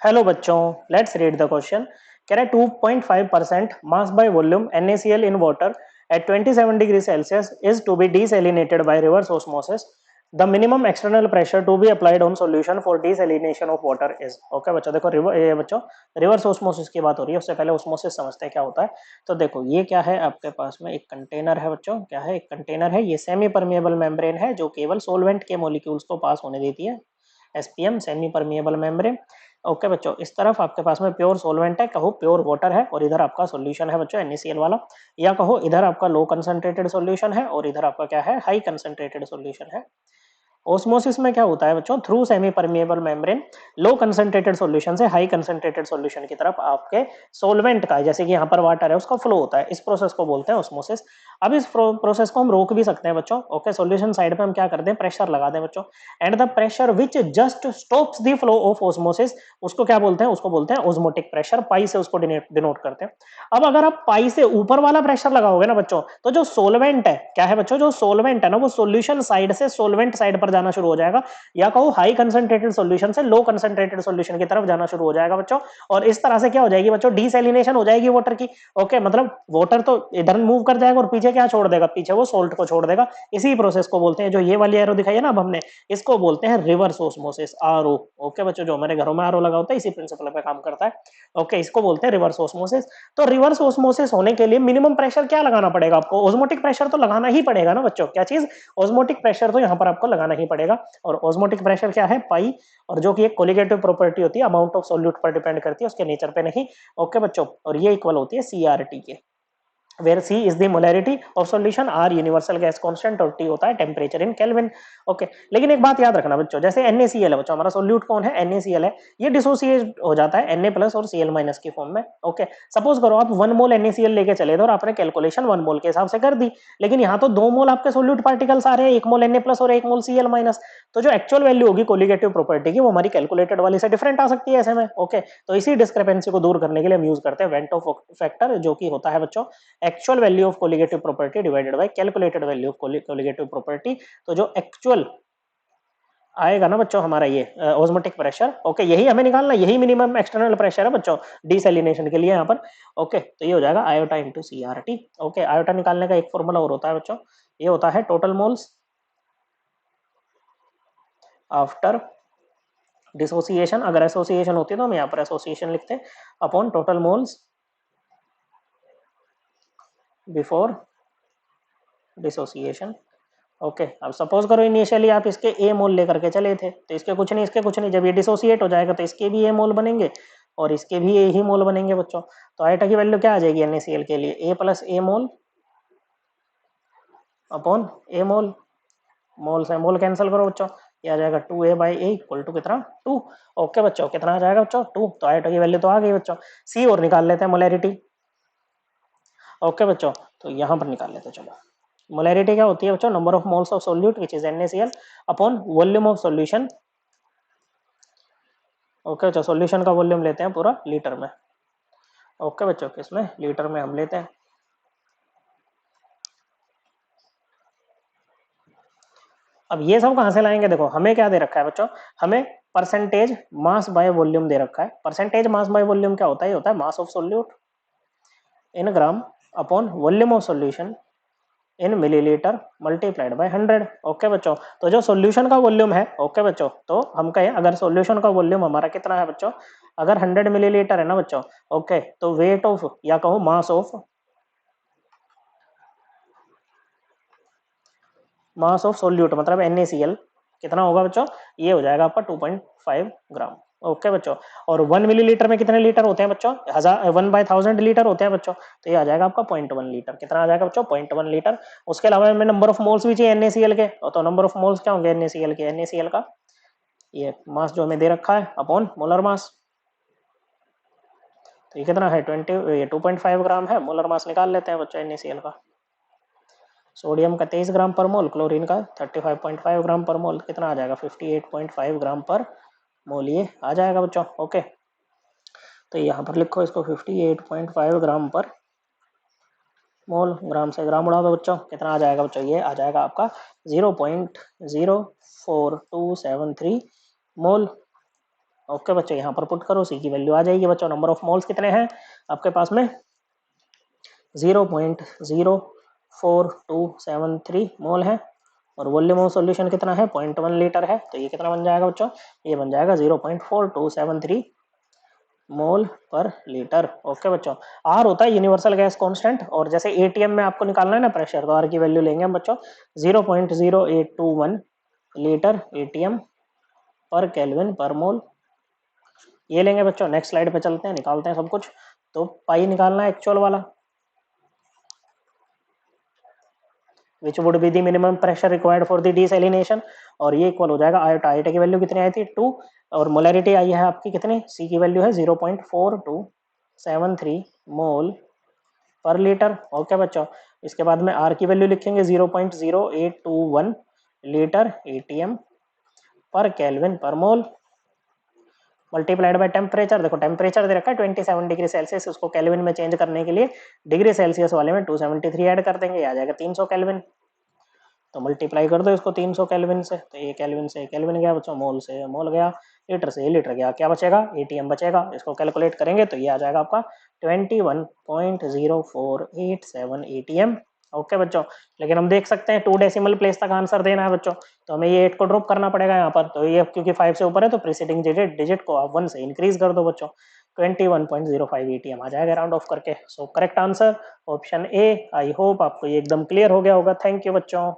Hello बच्चों, let's read the question. कह रहा है 2.5% mass by volume NaCl in water at 27 degree Celsius is to be desalinated by reverse osmosis. The minimum external pressure to be applied on solution for desalination of water is। Okay बच्चों, देखो बच्चों reverse osmosis की बात हो रही है। उससे पहले ओस्मोसिस समझते हैं क्या होता है। तो देखो ये क्या है, आपके पास में एक कंटेनर है बच्चों। क्या है? एक कंटेनर है। ये सेमी परमिएबल मेम्ब्रेन है जो केवल सोलवेंट के मॉलिक्यूल्स को पास होने देती है। SPM, semi permeable membrane. Okay बच्चों, इस तरफ आपके पास में प्योर सोलवेंट है, कहो प्योर वाटर है, और इधर आपका सॉल्यूशन है बच्चों NaCl वाला, या कहो इधर आपका लो कंसंट्रेटेड सॉल्यूशन है और इधर आपका क्या है, हाई कंसंट्रेटेड सॉल्यूशन है। ओस्मोसिस में क्या होता है बच्चों, थ्रू सेमी परमिएबल मेम्ब्रेन लो कंसंट्रेटेड सॉल्यूशन से हाई कंसंट्रेटेड सॉल्यूशन की तरफ आपके सोलवेंट का, जैसे कि यहाँ पर वाटर है, उसका फ्लो होता है। इस प्रोसेस को बोलते हैं ओस्मोसिस। अब इस प्रोसेस को हम रोक भी सकते हैं बच्चों। ओके, सॉल्यूशन साइड पे हम क्या करते हैं, प्रेशर लगा दें बच्चों, and the pressure which just stops the flow of osmosis, उसको क्या बोलते हैं, उसको बोलते हैं ओस्मोटिक प्रेशर। पाई से उसको डिनोट करते हैं। अब अगर आप पाई से ऊपर वाला प्रेशर लगाओगे ना बच्चों, तो जो सोलवेंट है, क्या है बच्चों, जो सोलवेंट है ना, वो सॉल्यूशन साइड से सोलवेंट साइड पर जाना शुरू हो जाएगा, या कहो हाई कंसंट्रेटेड सॉल्यूशन से लो कंसंट्रेटेड सॉल्यूशन की तरफ जाना शुरू हो जाएगा बच्चों। और इस तरह से क्या हो जाएगी बच्चों, डीसैलिनेशन हो जाएगी वाटर की। ओके, मतलब वाटर तो इधर मूव कर जाएगा और पीछे क्या छोड़ देगा, पीछे वो सोल्ट को छोड़ देगा। इसी प्रोसेस को बोलते हैं, जो ये वाली एरो दिखाई है ना अब हमने, इसको बोलते हैं रिवर्स ओस्मोसिस, आरओ। ओके बच्चों, जो हमारे घरों में आरओ लगा होता है इसी प्रिंसिपल पे काम करता है। ओके, इसको बोलते हैं रिवर्स ओस्मोसिस। तो रिवर्स ओस्मोसिस होने के लिए मिनिमम प्रेशर क्या लगाना पड़ेगा आपको, ओस्मोटिक प्रेशर तो लगाना ही पड़ेगा ना बच्चों। क्या चीज, ओस्मोटिक प्रेशर तो यहाँ पर आपको लगाना ही पड़ेगा। और ओस्मोटिक प्रेशर क्या है, पाई, और जो कि एक कोलिगेटिव प्रॉपर्टी होती है, अमाउंट ऑफ सॉल्यूट पर डिपेंड करती है, उसके नेचर पे नहीं। ओके बच्चों, और ये इक्वल होती है CRT के, where C is the molarity of solution, R universal gas constant और T होता है टेम्परेचर इन केल्विन। ओके, लेकिन एक बात याद रखना बच्चों, जैसे NaCl है बच्चों, हमारा सोल्यूट कौन है, NaCl है, ये डिसोसिएट हो जाता है Na प्लस और Cl माइनस की फॉर्म में। ओके, सपोज करो आप 1 मोल NaCl लेके चले थे और आपने कैलकुलेशन 1 मोल के हिसाब से कर दी, लेकिन यहाँ तो 2 मोल आपके सोल्यूट पार्टिकल्स आ रहे हैं, 1 मोल Na प्लस और 1 मोल Cl माइनस। तो जो एक्चुअल वैल्यू होगी कोलिगेटिव प्रॉपर्टी की, वो हमारी कैलकुलेटेड वाली से डिफरेंट आ सकती है ऐसे में। ओके, तो इसी डिस्क्रिपेंसी को दूर करने के लिए हम यूज करते हैं वेंट ऑफ फैक्टर, जो कि होता है बच्चों actual value of colligative property divided by calculated value of colligative property. तो जो एक्चुअल आएगा ना बच्चों हमारा ये ऑस्मोटिक प्रेशर, ओके, यही हमें निकालना, यही मिनिमम एक्सटर्नल प्रेशर है बच्चों डीसैलिनेशन के लिए यहाँ पर। ओके, तो ये हो जाएगा iota into CRT। Okay, iota निकालने का एक फॉर्मूला और होता है बच्चों, ये होता है टोटल मोल्स आफ्टर डिसोसिएशन। अगर एसोसिएशन होती है तो हम यहाँ पर एसोसिएशन लिखते हैं, upon total moles before dissociation. Okay, अब सपोज करो इनिशियली आप इसके ए मोल लेकर के चले थे, तो इसके कुछ नहीं, इसके कुछ नहीं, जब ये डिसोसिएट हो जाएगा तो इसके भी ए मोल बनेंगे और इसके भी ए ही मोल बनेंगे बच्चों। तो आयोटा की वैल्यू क्या आ जाएगी NaCl के लिए, ए प्लस ए मोल अपॉन ए मोल। मोल से मोल कैंसिल करो बच्चों, ये आ जाएगा 2A by A equal to कितना, 2। ओके बच्चों, कितना आ जाएगा बच्चों, 2। तो आयोटा की वैल्यू तो आ गई बच्चों। सी और निकाल लेते हैं, मोलैरिटी। ओके बच्चों, तो यहाँ पर निकाल लेते हैं, चलो। मोलैरिटी क्या होती है बच्चों, number of moles of solute which is NaCl upon volume of solution. Okay बच्चों, सॉल्यूशन का वॉल्यूम लेते हैं पूरा लीटर में। ओके बच्चों, किसमें, लीटर में हम लेते हैं। अब ये सब कहां से लाएंगे, देखो हमें क्या दे रखा है बच्चों, हमें परसेंटेज मास बाय वॉल्यूम दे रखा है। परसेंटेज मास बाय वॉल्यूम क्या होता है, ये होता है mass of solute in gram upon volume of solution in millilitre multiplied by 100। Okay बच्चों, तो जो सॉल्यूशन का वॉल्यूम है, ओके बच्चों, तो हम कहें अगर सॉल्यूशन का वॉल्यूम हमारा कितना है बच्चों, अगर 100 मिलीलीटर है ना बच्चों, ओके, तो वेट ऑफ या कहो मास ऑफ सोल्यूट मतलब NaCl कितना होगा बच्चों, ये हो जाएगा आपका 2.5 ग्राम। ओके बच्चों, और 1 मिलीलीटर में कितने लीटर होते हैं बच्चों, 1/1000 लीटर होते हैं बच्चों, तो ये आ जाएगा आपका 0.1 लीटर। कितना आ जाएगा बच्चों, 0.1 लीटर। उसके अलावा हमें नंबर ऑफ मोल्स भी चाहिए NaCl के, तो नंबर ऑफ मोल्स क्या होंगे NaCl के, NaCl का ये मास जो हमें दे रखा है अपॉन मोलर मास। तो ये कितना है 2.5 ग्राम है, मोलर मास निकाल लेते हैं बच्चों NaCl का। सोडियम का 23 ग्राम पर मोल, क्लोरीन का 35.5 ग्राम पर मोल, कितना आ जाएगा 58.5 ग्राम पर मोल, ये आ जाएगा बच्चों। ओके, तो यहाँ पर लिखो इसको 58.5 ग्राम पर मोल, ग्राम से ग्राम उड़ा दो बच्चों, कितना आ जाएगा बच्चों, ये आ जाएगा आपका 0.04273 मोल। ओके बच्चों, यहाँ पर पुट करो, सी की वैल्यू आ जाएगी बच्चों। नंबर ऑफ मोल्स कितने हैं आपके पास में? 0.04273 मोल है। और वॉल्यूम ऑफ सॉल्यूशन कितना है? 0.1 लीटर है। तो ये कितना बन जाएगा बच्चों? ये बन जाएगा 0.4273 मोल पर लीटर। ओके बच्चों, आर होता है यूनिवर्सल गैस कांस्टेंट। और जैसे एटीएम में आपको निकालना है ना प्रेशर, तो आर की वैल्यू लेंगे हम बच्चों 0.0821 लीटर एटीएम पर केल्विन पर मोल। ये लेंगे बच्चों। नेक्स्ट स्लाइड पे चलते हैं, निकालते हैं सब कुछ। तो पाई निकालना है एक्चुअल वाला, which would be the minimum pressure required for the desalination. और ये इक्वल हो जाएगा आयोटा। आयोटा की वैल्यू कितनी आई थी? 2। और मोलैरिटी आई है आपकी कितनी? सी की वैल्यू है 0.4273 मोल पर लीटर। ओके बच्चों, इसके बाद में आर की वैल्यू लिखेंगे 0.0821 लीटर एटीएम पर केल्विन पर मोल मल्टीप्लाइड बाय टेम्परेचर। देखो टेम्परेचर दे रखा है 27 डिग्री सेल्सियस, उसको केल्विन में चेंज करने के लिए डिग्री सेल्सियस वाले में 273 ऐड कर देंगे, आ जाएगा 300 केल्विन। तो मल्टीप्लाई कर दो इसको 300 केल्विन से। तो ये केल्विन से केल्विन गया बच्चों, मोल से मोल गया, लीटर से लीटर गया। क्या बचेगा? एटीएम बचेगा। इसको कैलकुलेट करेंगे तो ये आ जाएगा आपका 21.0487 एटीएम। ओके बच्चों, लेकिन हम देख सकते हैं 2 डेसिमल प्लेस तक आंसर देना है बच्चों, तो हमें ये 8 को ड्रॉप करना पड़ेगा यहाँ पर। तो ये क्योंकि 5 से ऊपर है तो प्रीसीडिंग डिजिट को आप 1 से इंक्रीज कर दो बच्चों। 21.05 एटीएम आ जाएगा राउंड ऑफ करके। So correct answer option A. I hope आपको ये एकदम क्लियर हो गया होगा। थैंक यू बच्चों।